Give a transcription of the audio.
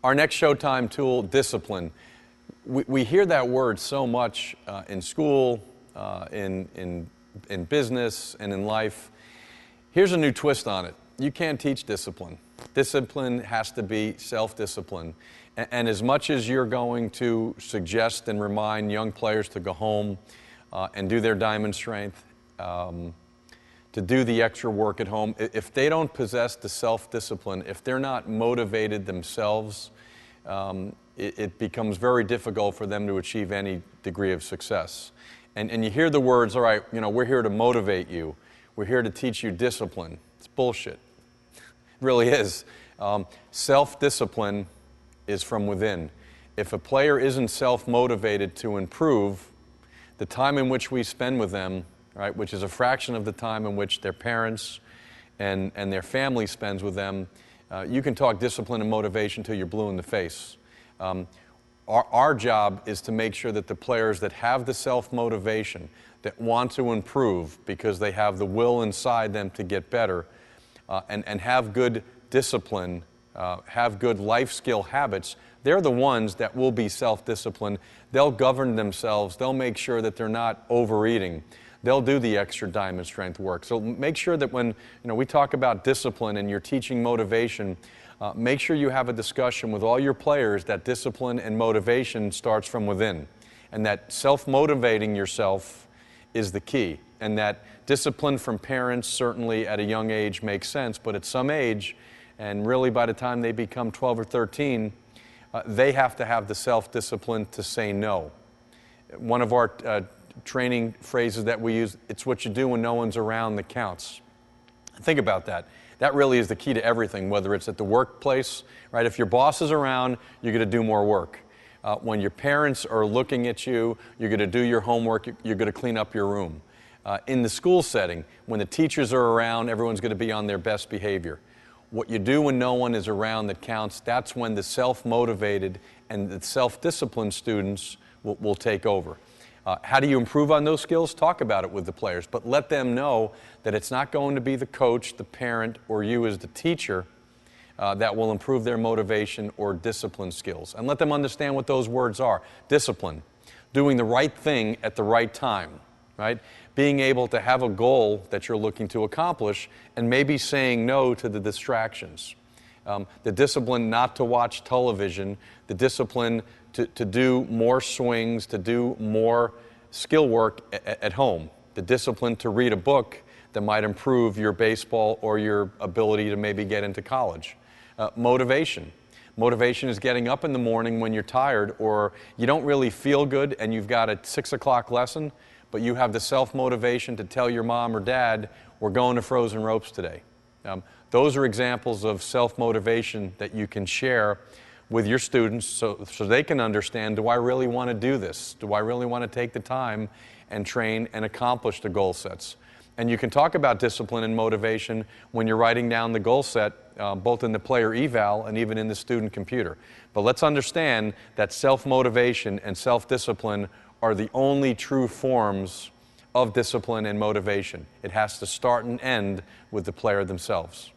Our next Showtime tool, discipline. We hear that word so much in school, in business, and in life. Here's a new twist on it. You can't teach discipline. Discipline has to be self-discipline. And as much as you're going to suggest and remind young players to go home and do their diamond strength, to do the extra work at home, if they don't possess the self-discipline, if they're not motivated themselves, it becomes very difficult for them to achieve any degree of success. And you hear the words, all right, we're here to motivate you. We're here to teach you discipline. It's bullshit. It really is. Self-discipline is from within. If a player isn't self-motivated to improve, the time in which we spend with them, right, which is a fraction of the time in which their parents and their family spends with them, you can talk discipline and motivation till you're blue in the face. Our job is to make sure that the players that have the self-motivation, that want to improve because they have the will inside them to get better, and have good discipline, have good life skill habits, they're the ones that will be self-disciplined. They'll govern themselves. They'll make sure that they're not overeating. They'll do the extra diamond strength work. So make sure that when we talk about discipline and you're teaching motivation, make sure you have a discussion with all your players that discipline and motivation starts from within, and that self-motivating yourself is the key, and that discipline from parents certainly at a young age makes sense, but at some age, and really by the time they become 12 or 13, they have to have the self-discipline to say no. One of our training phrases that we use, it's what you do when no one's around that counts. Think about that. That really is the key to everything, whether it's at the workplace, right? If your boss is around, you're going to do more work. When your parents are looking at you, you're going to do your homework, you're going to clean up your room. In the school setting, when the teachers are around, everyone's going to be on their best behavior. What you do when no one is around that counts, that's when the self-motivated and the self-disciplined students will take over. How do you improve on those skills? Talk about it with the players, but let them know that it's not going to be the coach, the parent, or you as the teacher that will improve their motivation or discipline skills. And let them understand what those words are. Discipline, doing the right thing at the right time, right? Being able to have a goal that you're looking to accomplish and maybe saying no to the distractions. The discipline not to watch television, the discipline to do more swings, to do more skill work at home, the discipline to read a book that might improve your baseball or your ability to maybe get into college. Motivation. Motivation is getting up in the morning when you're tired or you don't really feel good and you've got a 6 o'clock lesson, but you have the self-motivation to tell your mom or dad, we're going to Frozen Ropes today. Those are examples of self-motivation that you can share with your students so they can understand, do I really want to do this? Do I really want to take the time and train and accomplish the goal sets? And you can talk about discipline and motivation when you're writing down the goal set, both in the player eval and even in the student computer. But let's understand that self-motivation and self-discipline are the only true forms of discipline and motivation. It has to start and end with the player themselves.